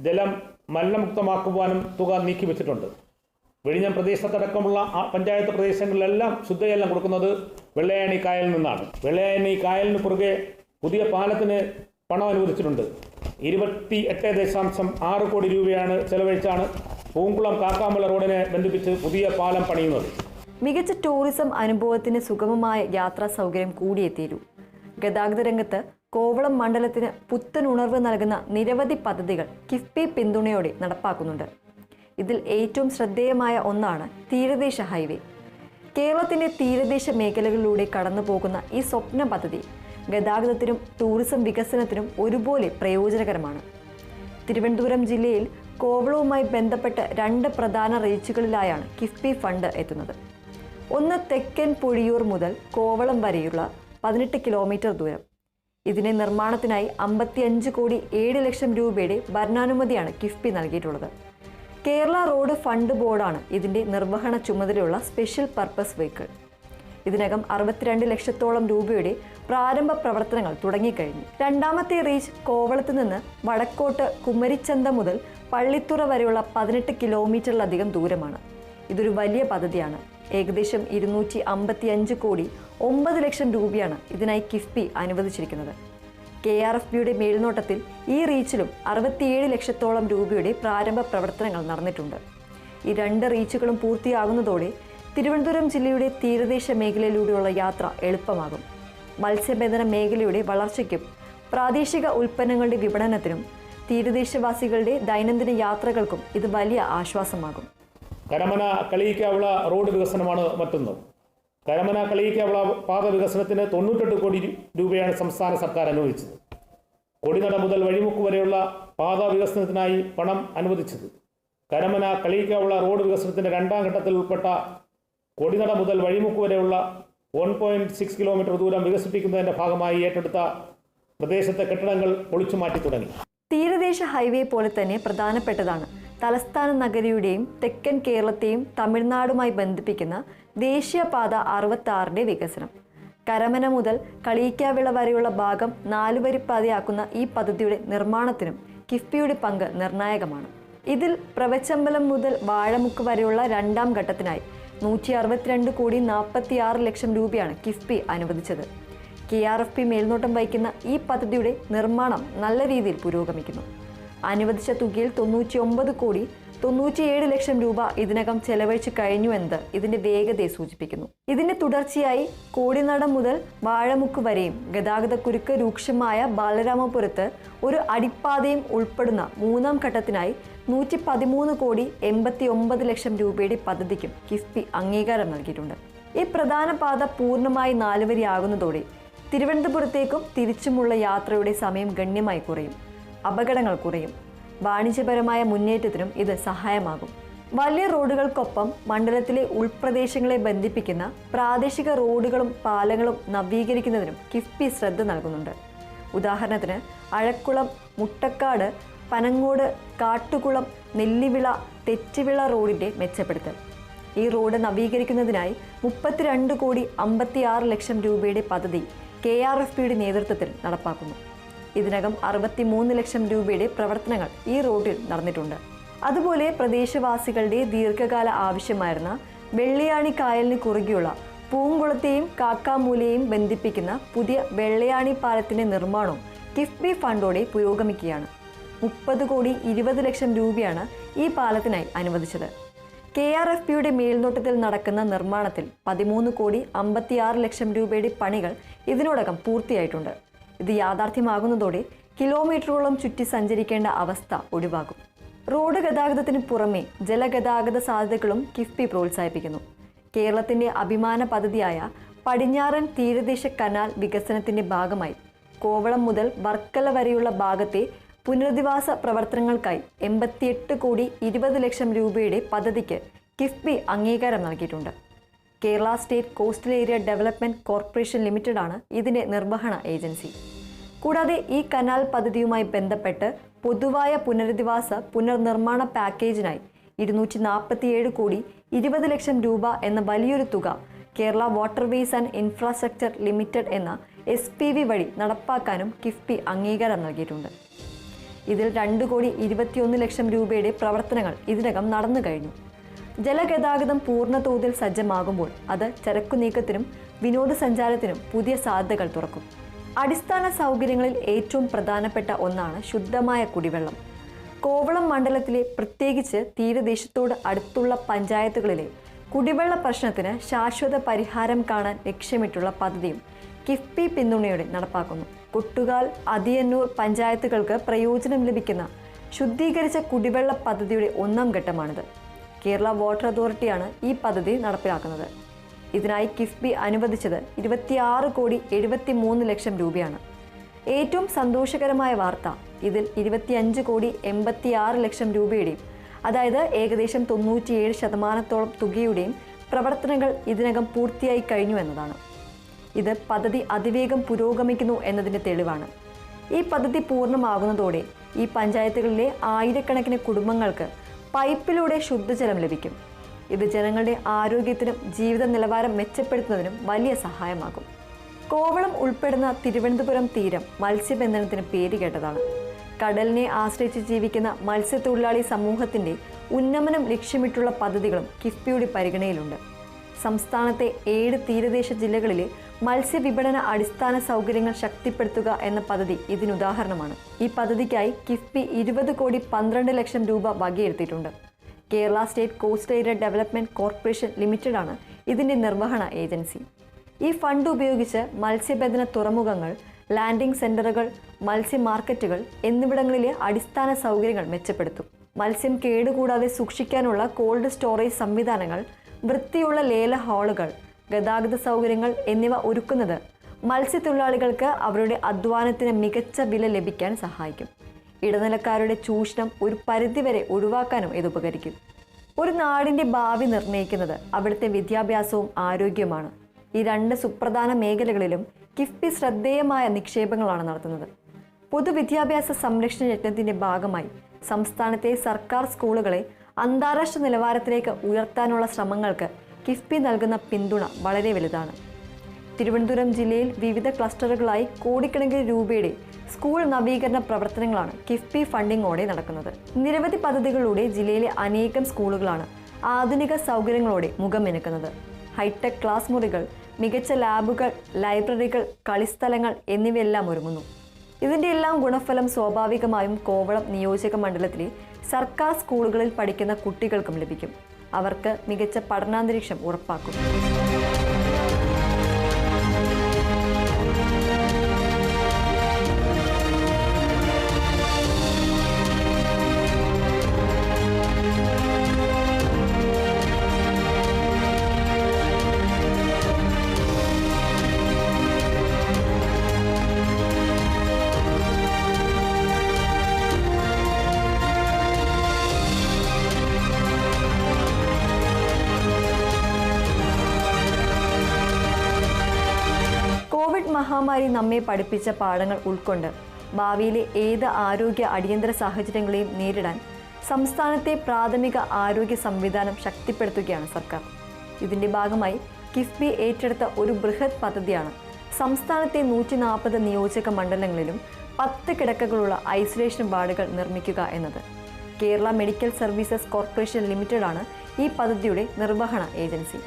ജലം മലിനമുക്തമാക്കുവാനും തുക നീക്കിവെച്ചിട്ടുണ്ട്. വിഴിഞ്ഞം പ്രദേശത്തടക്കമുള്ള പഞ്ചായത്ത് പ്രദേശങ്ങളിലെല്ലാം ശുദ്ധജലം കൊടുക്കുന്നത് വെള്ളായണി കായലിൽ നിന്നാണ്. വെള്ളായണി കായലിന് പുറകെ പുതിയ പാലത്തിന് പണം അനുവദിച്ചിട്ടുണ്ട്. 28.6 കോടി രൂപയാണ് ചെലവഴിച്ചാണ് പൂങ്കുളം കാക്കാമല റോഡിനെ ബന്ധിപ്പിച്ച് പുതിയ പാലം പണിയുന്നത്. മികച്ച ടൂറിസം അനുഭവത്തിന് സുഗമമായ യാത്രാ സൗകര്യം കൂടിയേ തീരൂ. ഗതാഗത രംഗത്ത് കോവളം മണ്ഡലത്തിന് പുത്തൻ ഉണർവ് നൽകുന്ന നിരവധി പദ്ധതികൾ കിഫ്ബി പിന്തുണയോടെ നടപ്പാക്കുന്നുണ്ട്. ഇതിൽ ഏറ്റവും ശ്രദ്ധേയമായ ഒന്നാണ് തീരദേശ ഹൈവേ. കേരളത്തിൻ്റെ തീരദേശ മേഖലകളിലൂടെ കടന്നു പോകുന്ന ഈ സ്വപ്ന പദ്ധതി ഗതാഗതത്തിനും ടൂറിസം വികസനത്തിനും ഒരുപോലെ പ്രയോജനകരമാണ്. തിരുവനന്തപുരം ജില്ലയിൽ കോവളവുമായി ബന്ധപ്പെട്ട് 2 പ്രധാന റീച്ചുകളിലായാണ് കിഫ്ബി ഫണ്ട് എത്തുന്നത്. ഒന്ന് തെക്കൻ പൊഴിയൂർ മുതൽ കോവളം വരെയുള്ള 18 കിലോമീറ്റർ ദൂരം. ഇതിന്റെ നിർമ്മാണത്തിനായി 55 കോടി 7 ലക്ഷം രൂപയുടെ ഭരണാനുമതിയാണ് കിഫ്ബി നൽകിയിട്ടുള്ളത്. കേരള റോഡ് ഫണ്ട് ബോർഡാണ് ഇതിന്റെ നിർവഹണ ചുമതലയുള്ള സ്പെഷ്യൽ പർപ്പസ് വെഹിക്കിൾ. ഇതിനകം 62 ലക്ഷത്തോളം രൂപയുടെ പ്രാരംഭ പ്രവർത്തനങ്ങൾ തുടങ്ങിക്കഴിഞ്ഞു. രണ്ടാമത്തെ റീച്ച് കോവളത്ത് നിന്ന് വടക്കോട്ട് കുമരിച്ചന്ത മുതൽ പള്ളിത്തുറ വരെയുള്ള 18 കിലോമീറ്ററിലധികം ദൂരമാണ്. ഇതൊരു വലിയ പദ്ധതിയാണ്. ഏകദേശം 255 കോടി 9 ലക്ഷം രൂപയാണ് ഇതിനായി കിഫ്ബി അനുവദിച്ചിരിക്കുന്നത്. KRFBയുടെ മേൽനോട്ടത്തിൽ ഈ റീച്ചിലും 67 ലക്ഷത്തോളം രൂപയുടെ പ്രാരംഭ പ്രവർത്തനങ്ങൾ നടന്നിട്ടുണ്ട്. ഈ 2 റീച്ചുകളും പൂർത്തിയാകുന്നതോടെ തിരുവനന്തപുരം ജില്ലയുടെ തീരദേശ മേഖലയിലൂടെയുള്ള യാത്ര എളുപ്പമാകും. മത്സ്യബന്ധന മേഖലയുടെ വളർച്ചയ്ക്കും പ്രാദേശിക ഉൽപ്പന്നങ്ങളുടെ വിപണനത്തിനും തീരദേശവാസികളുടെ ദൈനംദിന യാത്രകൾക്കും ഇത് വലിയ ആശ്വാസമാകും. കരമന കളിയിക്കാവിള റോഡ് വികസനമാണ് മറ്റൊന്ന്. കരമന കളിയിക്കാവിള പാത വികസനത്തിന് 98 കോടി രൂപയാണ് സംസ്ഥാന സർക്കാർ അനുവദിച്ചത്. കൊടിനട മുതൽ വഴിമുക്ക് വരെയുള്ള പാത വികസനത്തിനായി പണം അനുവദിച്ചത്. കരമന കളിയിക്കാവിള റോഡ് വികസനത്തിൻ്റെ 2ാം ഘട്ടത്തിൽ ഉൾപ്പെട്ട കൊടിനട മുതൽ വഴിമുക്ക് വരെയുള്ള 1.6 കിലോമീറ്റർ ദൂരം വികസിപ്പിക്കുന്നതിൻ്റെ ഭാഗമായി ഏറ്റെടുത്ത പ്രദേശത്തെ കെട്ടിടങ്ങൾ പൊളിച്ചു മാറ്റി തുടങ്ങി. തീരദേശ ഹൈവേ പോലെ തന്നെ പ്രധാനപ്പെട്ടതാണ് തലസ്ഥാന നഗരിയുടെയും തെക്കൻ കേരളത്തെയും തമിഴ്നാടുമായി ബന്ധിപ്പിക്കുന്ന ദേശീയപാത 66ന്റെ വികസനം. കരമന മുതൽ കളിയിക്കാവിള വരെയുള്ള ഭാഗം 4 വരിപ്പാതയാക്കുന്ന ഈ പദ്ധതിയുടെ നിർമ്മാണത്തിനും കിഫ്ബിയുടെ പങ്ക് നിർണായകമാണ്. ഇതിൽ പ്രവച്ചമ്പലം മുതൽ വാഴമുക്ക് വരെയുള്ള 2ാം ഘട്ടത്തിനായി 162 കോടി 46 ലക്ഷം രൂപയാണ് കിഫ്ബി അനുവദിച്ചത്. KRFB മേൽനോട്ടം വഹിക്കുന്ന ഈ പദ്ധതിയുടെ നിർമ്മാണം നല്ല രീതിയിൽ പുരോഗമിക്കുന്നു. അനുവദിച്ച തുകയിൽ 99 കോടി 97 ലക്ഷം രൂപ ഇതിനകം ചെലവഴിച്ചു കഴിഞ്ഞു എന്നത് ഇതിന്റെ വേഗതയെ സൂചിപ്പിക്കുന്നു. ഇതിന്റെ തുടർച്ചയായി കോടിനടം മുതൽ വാഴമുക്ക് വരെയും ഗതാഗതക്കുരുക്ക് രൂക്ഷമായ ബാലരാമപുരത്ത് ഒരു അടിപ്പാതയും ഉൾപ്പെടുന്ന മൂന്നാം ഘട്ടത്തിനായി 113,89 ലക്ഷം രൂപയുടെ പദ്ധതിക്കും കിഫ്ബി അംഗീകാരം നൽകിയിട്ടുണ്ട്. ഈ പ്രധാന പാത പൂർണ്ണമായി 4 വരിയാകുന്നതോടെ തിരുവനന്തപുരത്തേക്കും തിരിച്ചുമുള്ള യാത്രയുടെ സമയം ഗണ്യമായി കുറയും, അപകടങ്ങൾ കുറയും, വാണിജ്യപരമായ മുന്നേറ്റത്തിനും ഇത് സഹായമാകും. വലിയ റോഡുകൾക്കൊപ്പം മണ്ഡലത്തിലെ ഉൾപ്രദേശങ്ങളെ ബന്ധിപ്പിക്കുന്ന പ്രാദേശിക റോഡുകളും പാലങ്ങളും നവീകരിക്കുന്നതിനും കിഫ്ബി ശ്രദ്ധ നൽകുന്നുണ്ട്. ഉദാഹരണത്തിന് അഴക്കുളം, മുട്ടക്കാട്, പനങ്ങോട്, കാട്ടുകുളം, നെല്ലിവിള, തെച്ചിവിള റോഡിന്റെ മെച്ചപ്പെടുത്തൽ. ഈ റോഡ് നവീകരിക്കുന്നതിനായി 32,56 ലക്ഷം രൂപയുടെ പദ്ധതി KRFBയുടെ നേതൃത്വത്തിൽ നടപ്പാക്കുന്നു. ഇതിനകം 63 ലക്ഷം രൂപയുടെ പ്രവർത്തനങ്ങൾ ഈ റോഡിൽ നടന്നിട്ടുണ്ട്. അതുപോലെ പ്രദേശവാസികളുടെ ദീർഘകാല ആവശ്യമായിരുന്ന വെള്ളയാണി കായലിന് കുറുകെയുള്ള പൂങ്കുളത്തെയും കാക്കാമൂലയെയും ബന്ധിപ്പിക്കുന്ന പുതിയ വെള്ളയാണി പാലത്തിന്റെ നിർമ്മാണവും കിഫ്ബി ഫണ്ടോടെ പുരോഗമിക്കുകയാണ്. 30,20 ലക്ഷം രൂപയാണ് ഈ പാലത്തിനായി അനുവദിച്ചത്. KRFBയുടെ മേൽനോട്ടത്തിൽ നടക്കുന്ന നിർമ്മാണത്തിൽ 13,56 ലക്ഷം രൂപയുടെ പണികൾ ഇതിനോടകം പൂർത്തിയായിട്ടുണ്ട്. ഇത് യാഥാർത്ഥ്യമാകുന്നതോടെ കിലോമീറ്ററോളം ചുറ്റി സഞ്ചരിക്കേണ്ട അവസ്ഥ ഒഴിവാകും. റോഡ് ഗതാഗതത്തിന് പുറമെ ജലഗതാഗത സാധ്യതകളും കിഫ്ബി പ്രോത്സാഹിപ്പിക്കുന്നു. കേരളത്തിന്റെ അഭിമാന പദ്ധതിയായ പടിഞ്ഞാറൻ തീരദേശ കനാൽ വികസനത്തിന്റെ ഭാഗമായി കോവളം മുതൽ വർക്കല വരെയുള്ള ഭാഗത്തെ പുനരധിവാസ പ്രവർത്തനങ്ങൾക്കായി 88,20 ലക്ഷം രൂപയുടെ പദ്ധതിക്ക് കിഫ്ബി അംഗീകാരം നൽകിയിട്ടുണ്ട്. Kerala state coastal area development corporation ലിമിറ്റഡാണ് ഇതിന്റെ നിർവഹണ ഏജൻസി. കൂടാതെ ഈ കനാൽ പദ്ധതിയുമായി ബന്ധപ്പെട്ട് പൊതുവായ പുനരധിവാസ പുനർനിർമ്മാണ പാക്കേജിനായി 247,20 ലക്ഷം രൂപ എന്ന വലിയൊരു തുക Kerala waterways and infrastructure limited എന്ന SPV വഴി നടപ്പാക്കാനും കിഫ്ബി അംഗീകാരം നൽകിയിട്ടുണ്ട്. ഇതിൽ 2,21 ലക്ഷം രൂപയുടെ പ്രവർത്തനങ്ങൾ ഇതിനകം നടന്നു കഴിഞ്ഞു. ജലഗതാഗതം പൂർണ്ണ തോതിൽ സജ്ജമാകുമ്പോൾ അത് ചരക്കു നീക്കത്തിനും വിനോദസഞ്ചാരത്തിനും പുതിയ സാധ്യതകൾ തുറക്കും. അടിസ്ഥാന സൗകര്യങ്ങളിൽ ഏറ്റവും പ്രധാനപ്പെട്ട ഒന്നാണ് ശുദ്ധമായ കുടിവെള്ളം. കോവളം മണ്ഡലത്തിലെ പ്രത്യേകിച്ച് തീരദേശത്തോട് അടുത്തുള്ള പഞ്ചായത്തുകളിലെ കുടിവെള്ള പ്രശ്നത്തിന് ശാശ്വത പരിഹാരം കാണാൻ ലക്ഷ്യമിട്ടുള്ള പദ്ധതിയും കിഫ്ബി പിന്തുണയോടെ നടപ്പാക്കുന്നു. കൊട്ടുകാൽ, അതിയന്നൂർ പഞ്ചായത്തുകൾക്ക് പ്രയോജനം ലഭിക്കുന്ന ശുദ്ധീകരിച്ച കുടിവെള്ള പദ്ധതിയുടെ 1ാം ഘട്ടമാണിത്. കേരള വാട്ടർ അതോറിറ്റിയാണ് ഈ പദ്ധതി നടപ്പിലാക്കുന്നത്. ഇതിനായി കിഫ്ബി അനുവദിച്ചത് 26,73 ലക്ഷം രൂപയാണ്. ഏറ്റവും സന്തോഷകരമായ വാർത്ത, ഇതിൽ 25,86 ലക്ഷം രൂപയുടെയും അതായത് ഏകദേശം 97% തുകയുടെയും പ്രവർത്തനങ്ങൾ ഇതിനകം പൂർത്തിയായി കഴിഞ്ഞു എന്നതാണ്. ഇത് പദ്ധതി അതിവേഗം പുരോഗമിക്കുന്നു എന്നതിൻ്റെ തെളിവാണ്. ഈ പദ്ധതി പൂർണ്ണമാകുന്നതോടെ ഈ പഞ്ചായത്തുകളിലെ ആയിരക്കണക്കിന് കുടുംബങ്ങൾക്ക് പൈപ്പിലൂടെ ശുദ്ധജലം ലഭിക്കും. ഇത് ജനങ്ങളുടെ ആരോഗ്യത്തിനും ജീവിത നിലവാരം മെച്ചപ്പെടുത്തുന്നതിനും വലിയ സഹായമാകും. കോവളം ഉൾപ്പെടുന്ന തിരുവനന്തപുരം തീരം മത്സ്യബന്ധനത്തിന് പേരുകേട്ടതാണ്. കടലിനെ ആശ്രയിച്ച് ജീവിക്കുന്ന മത്സ്യത്തൊഴിലാളി സമൂഹത്തിന്റെ ഉന്നമനം ലക്ഷ്യമിട്ടുള്ള പദ്ധതികളും കിഫ്ബിയുടെ പരിഗണനയിലുണ്ട്. സംസ്ഥാനത്തെ 7 തീരദേശ ജില്ലകളിലെ മത്സ്യവിപണന അടിസ്ഥാന സൗകര്യങ്ങൾ ശക്തിപ്പെടുത്തുക എന്ന പദ്ധതി ഇതിനുദാഹരണമാണ്. ഈ പദ്ധതിക്കായി കിഫ്ബി 20,12 ലക്ഷം രൂപ വകയിരുത്തിയിട്ടുണ്ട്. Kerala state coastal area development corporation ലിമിറ്റഡാണ് ഇതിന്റെ നിർവഹണ ഏജൻസി. ഈ ഫണ്ട് ഉപയോഗിച്ച് മത്സ്യബന്ധന തുറമുഖങ്ങൾ, ലാൻഡിംഗ് സെന്ററുകൾ, മത്സ്യ മാർക്കറ്റുകൾ എന്നിവിടങ്ങളിലെ അടിസ്ഥാന സൗകര്യങ്ങൾ മെച്ചപ്പെടുത്തും. മത്സ്യം കേടുകൂടാതെ സൂക്ഷിക്കാനുള്ള കോൾഡ് സ്റ്റോറേജ് സംവിധാനങ്ങൾ, വൃത്തിയുള്ള ലേല ഹാളുകൾ, ഗതാഗത സൗകര്യങ്ങൾ എന്നിവ ഒരുക്കുന്നത് മത്സ്യത്തൊഴിലാളികൾക്ക് അവരുടെ അധ്വാനത്തിന് മികച്ച വില ലഭിക്കാൻ സഹായിക്കും. ഇടനിലക്കാരുടെ ചൂഷണം ഒരു പരിധിവരെ ഒഴിവാക്കാനും ഇത് ഉപകരിക്കും. ഒരു നാടിൻ്റെ ഭാവി നിർണ്ണയിക്കുന്നത് അവിടുത്തെ വിദ്യാഭ്യാസവും ആരോഗ്യവുമാണ്. ഈ 2 സുപ്രധാന മേഖലകളിലും കിഫ്ബി ശ്രദ്ധേയമായ നിക്ഷേപങ്ങളാണ് നടത്തുന്നത്. പൊതുവിദ്യാഭ്യാസ സംരക്ഷണ യജ്ഞത്തിന്റെ ഭാഗമായി സംസ്ഥാനത്തെ സർക്കാർ സ്കൂളുകളെ അന്താരാഷ്ട്ര നിലവാരത്തിലേക്ക് ഉയർത്താനുള്ള ശ്രമങ്ങൾക്ക് കിഫ്ബി നൽകുന്ന പിന്തുണ വളരെ വലുതാണ്. തിരുവനന്തപുരം ജില്ലയിൽ വിവിധ ക്ലസ്റ്ററുകളായി കോടിക്കണക്കിന് രൂപയുടെ സ്കൂൾ നവീകരണ പ്രവർത്തനങ്ങളാണ് കിഫ്ബി ഫണ്ടിങ്ങോടെ നടക്കുന്നത്. നിരവധി പദ്ധതികളിലൂടെ ജില്ലയിലെ അനേകം സ്കൂളുകളാണ് ആധുനിക സൗകര്യങ്ങളോടെ മുഖമെനുക്കുന്നത്. ഹൈടെക് ക്ലാസ് മുറികൾ, മികച്ച ലാബുകൾ, ലൈബ്രറികൾ, കളിസ്ഥലങ്ങൾ എന്നിവയെല്ലാം ഒരുങ്ങുന്നു. ഇതിൻ്റെ എല്ലാം ഗുണഫലം സ്വാഭാവികമായും കോവളം നിയോജക മണ്ഡലത്തിലെ സർക്കാർ സ്കൂളുകളിൽ പഠിക്കുന്ന കുട്ടികൾക്കും ലഭിക്കും. അവർക്ക് മികച്ച പഠനാന്തരീക്ഷം ഉറപ്പാക്കും. കോവിഡ് മഹാമാരി നമ്മെ പഠിപ്പിച്ച പാഠങ്ങൾ ഉൾക്കൊണ്ട് ഭാവിയിലെ ഏത് ആരോഗ്യ അടിയന്തര സാഹചര്യങ്ങളെയും നേരിടാൻ സംസ്ഥാനത്തെ പ്രാഥമിക ആരോഗ്യ സംവിധാനം ശക്തിപ്പെടുത്തുകയാണ് സർക്കാർ. ഇതിന്റെ ഭാഗമായി കിഫ്ബി ഏറ്റെടുത്ത ഒരു ബൃഹത് പദ്ധതിയാണ് സംസ്ഥാനത്തെ 140 നിയോജക മണ്ഡലങ്ങളിലും 10 കിടക്കകളുള്ള ഐസൊലേഷൻ വാർഡുകൾ നിർമ്മിക്കുക എന്നത്. കേരള മെഡിക്കൽ സർവീസസ് കോർപ്പറേഷൻ ലിമിറ്റഡാണ് ഈ പദ്ധതിയുടെ നിർവഹണ ഏജൻസി.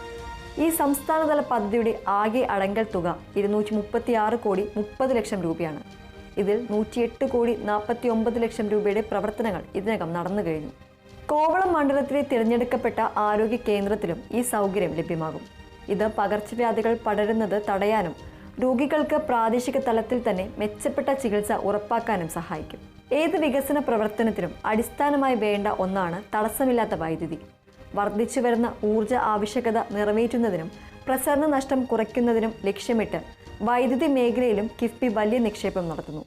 ഈ സംസ്ഥാനതല പദ്ധതിയുടെ ആകെ അടങ്കൽ തുക 236 കോടി 30 ലക്ഷം രൂപയാണ്. ഇതിൽ 108 കോടി 49 ലക്ഷം രൂപയുടെ പ്രവർത്തനങ്ങൾ ഇതിനകം നടന്നു കഴിഞ്ഞു. കോവളം മണ്ഡലത്തിലെ തിരഞ്ഞെടുക്കപ്പെട്ട ആരോഗ്യ കേന്ദ്രത്തിലും ഈ സൗകര്യം ലഭ്യമാകും. ഇത് പകർച്ചവ്യാധികൾ പടരുന്നത് തടയാനും രോഗികൾക്ക് പ്രാദേശിക തലത്തിൽ തന്നെ മെച്ചപ്പെട്ട ചികിത്സ ഉറപ്പാക്കാനും സഹായിക്കും. ഏത് വികസന പ്രവർത്തനത്തിനും അടിസ്ഥാനമായി വേണ്ട ഒന്നാണ് തടസ്സമില്ലാത്ത വൈദ്യുതി. വർദ്ധിച്ചു വരുന്ന ഊർജ ആവശ്യകത നിറവേറ്റുന്നതിനും പ്രസരണ നഷ്ടം കുറയ്ക്കുന്നതിനും ലക്ഷ്യമിട്ട് വൈദ്യുതി മേഖലയിലും കിഫ്ബി വലിയ നിക്ഷേപം നടത്തുന്നു.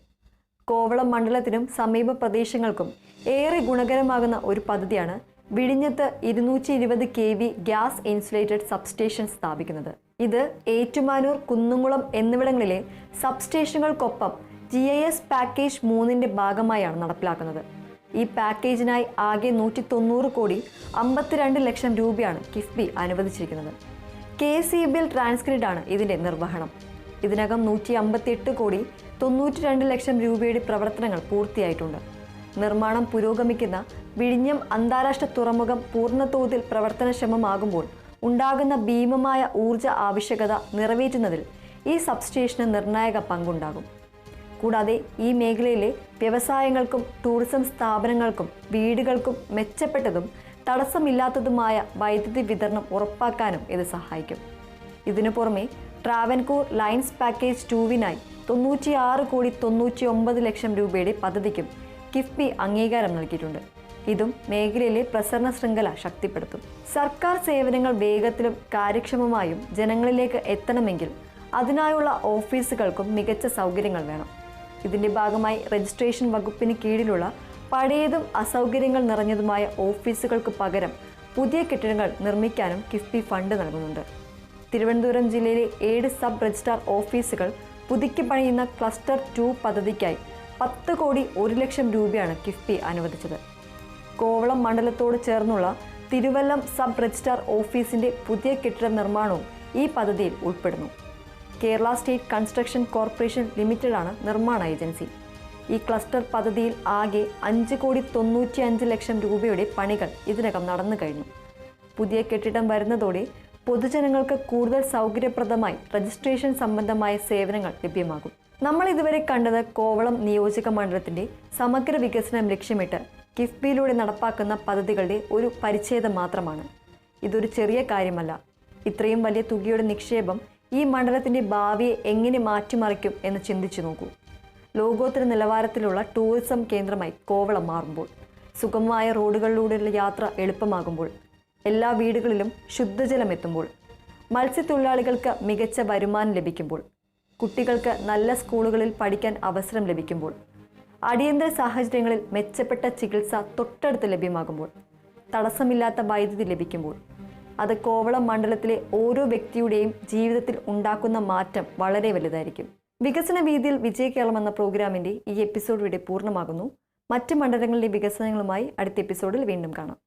കോവളം മണ്ഡലത്തിനും സമീപ പ്രദേശങ്ങൾക്കും ഏറെ ഗുണകരമാകുന്ന ഒരു പദ്ധതിയാണ് വിഴിഞ്ഞത്ത് 220 kV ഗ്യാസ് ഇൻസുലേറ്റഡ് സബ്സ്റ്റേഷൻ സ്ഥാപിക്കുന്നത്. ഇത് ഏറ്റുമാനൂർ, കുന്നുംകുളം എന്നിവിടങ്ങളിലെ സബ്സ്റ്റേഷനുകൾക്കൊപ്പം GIS പാക്കേജ് 3ന്റെ ഭാഗമായാണ് നടപ്പിലാക്കുന്നത്. ഈ പാക്കേജിനായി ആകെ 190 കോടി 52 ലക്ഷം രൂപയാണ് കിഫ്ബി അനുവദിച്ചിരിക്കുന്നത്. KCBL ട്രാൻസ്ഗ്രിഡാണ് ഇതിന്റെ നിർവഹണം. ഇതിനകം 158 കോടി 92 ലക്ഷം രൂപയുടെ പ്രവർത്തനങ്ങൾ പൂർത്തിയായിട്ടുണ്ട്. നിർമ്മാണം പുരോഗമിക്കുന്ന വിഴിഞ്ഞം അന്താരാഷ്ട്ര തുറമുഖം പൂർണ്ണതോതിൽ പ്രവർത്തനക്ഷമമാകുമ്പോൾ ഉണ്ടാകുന്ന ഭീമമായ ഊർജ ആവശ്യകത നിറവേറ്റുന്നതിൽ ഈ സബ്സ്റ്റേഷന് നിർണായക പങ്കുണ്ടാകും. കൂടാതെ ഈ മേഖലയിലെ വ്യവസായങ്ങൾക്കും ടൂറിസം സ്ഥാപനങ്ങൾക്കും വീടുകൾക്കും മെച്ചപ്പെട്ടതും തടസ്സമില്ലാത്തതുമായ വൈദ്യുതി വിതരണം ഉറപ്പാക്കാനും ഇത് സഹായിക്കും. ഇതിനു പുറമെ ട്രാവൻകൂർ ലൈൻസ് പാക്കേജ് 2വിനായി 96 കോടി 99 ലക്ഷം രൂപയുടെ പദ്ധതിക്കും കിഫ്ബി അംഗീകാരം നൽകിയിട്ടുണ്ട്. ഇതും മേഖലയിലെ പ്രസരണ ശൃംഖല ശക്തിപ്പെടുത്തും. സർക്കാർ സേവനങ്ങൾ വേഗത്തിലും കാര്യക്ഷമമായും ജനങ്ങളിലേക്ക് എത്തണമെങ്കിൽ അതിനായുള്ള ഓഫീസുകൾക്കും മികച്ച സൗകര്യങ്ങൾ വേണം. ഇതിന്റെ ഭാഗമായി രജിസ്ട്രേഷൻ വകുപ്പിന് കീഴിലുള്ള പഴയതും അസൗകര്യങ്ങൾ നിറഞ്ഞതുമായ ഓഫീസുകൾക്ക് പകരം പുതിയ കെട്ടിടങ്ങൾ നിർമ്മിക്കാനും കിഫ്ബി ഫണ്ട് നൽകുന്നുണ്ട്. തിരുവനന്തപുരം ജില്ലയിലെ 7 സബ് രജിസ്ട്രാർ ഓഫീസുകൾ പുതുക്കി പണിയുന്ന ക്ലസ്റ്റർ 2 പദ്ധതിക്കായി 10 കോടി 1 ലക്ഷം രൂപയാണ് കിഫ്ബി അനുവദിച്ചത്. കോവളം മണ്ഡലത്തോട് ചേർന്നുള്ള തിരുവല്ലം സബ് രജിസ്ട്രാർ ഓഫീസിന്റെ പുതിയ കെട്ടിട നിർമ്മാണവും ഈ പദ്ധതിയിൽ ഉൾപ്പെടുന്നു. കേരള സ്റ്റേറ്റ് കൺസ്ട്രക്ഷൻ കോർപ്പറേഷൻ ലിമിറ്റഡാണ് നിർമ്മാണ ഏജൻസി. ഈ ക്ലസ്റ്റർ പദ്ധതിയിൽ ആകെ 5 കോടി 95 ലക്ഷം രൂപയുടെ പണികൾ ഇതിനകം നടന്നു കഴിഞ്ഞു. പുതിയ കെട്ടിടം വരുന്നതോടെ പൊതുജനങ്ങൾക്ക് കൂടുതൽ സൗകര്യപ്രദമായി രജിസ്ട്രേഷൻ സംബന്ധമായ സേവനങ്ങൾ ലഭ്യമാകും. നമ്മൾ ഇതുവരെ കണ്ടത് കോവളം നിയോജക മണ്ഡലത്തിന്റെ സമഗ്ര വികസനം ലക്ഷ്യമിട്ട് കിഫ്ബിയിലൂടെ നടപ്പാക്കുന്ന പദ്ധതികളുടെ ഒരു പരിച്ഛേദം മാത്രമാണ്. ഇതൊരു ചെറിയ കാര്യമല്ല. ഇത്രയും വലിയ തുകയുടെ നിക്ഷേപം ഈ മണ്ഡലത്തിന്റെ ഭാവിയെ എങ്ങനെ മാറ്റിമറിക്കും എന്ന് ചിന്തിച്ചു നോക്കൂ. ലോകോത്തര നിലവാരത്തിലുള്ള ടൂറിസം കേന്ദ്രമായി കോവളം മാറുമ്പോൾ, സുഗമമായ റോഡുകളിലൂടെയുള്ള യാത്ര എളുപ്പമാകുമ്പോൾ, എല്ലാ വീടുകളിലും ശുദ്ധജലം എത്തുമ്പോൾ, മത്സ്യത്തൊഴിലാളികൾക്ക് മികച്ച വരുമാനം ലഭിക്കുമ്പോൾ, കുട്ടികൾക്ക് നല്ല സ്കൂളുകളിൽ പഠിക്കാൻ അവസരം ലഭിക്കുമ്പോൾ, അടിയന്തര സാഹചര്യങ്ങളിൽ മെച്ചപ്പെട്ട ചികിത്സ തൊട്ടടുത്ത് ലഭ്യമാകുമ്പോൾ, തടസ്സമില്ലാത്ത വൈദ്യുതി ലഭിക്കുമ്പോൾ, അത് കോവളം മണ്ഡലത്തിലെ ഓരോ വ്യക്തിയുടെയും ജീവിതത്തിൽ ഉണ്ടാക്കുന്ന മാറ്റം വളരെ വലുതായിരിക്കും. വികസന വീതിയിൽ വിജയകേരളം എന്ന പ്രോഗ്രാമിന്റെ ഈ എപ്പിസോഡ് ഇവിടെ പൂർണ്ണമാകുന്നു. മറ്റ് മണ്ഡലങ്ങളിലെ വികസനങ്ങളുമായി അടുത്ത എപ്പിസോഡിൽ വീണ്ടും കാണാം.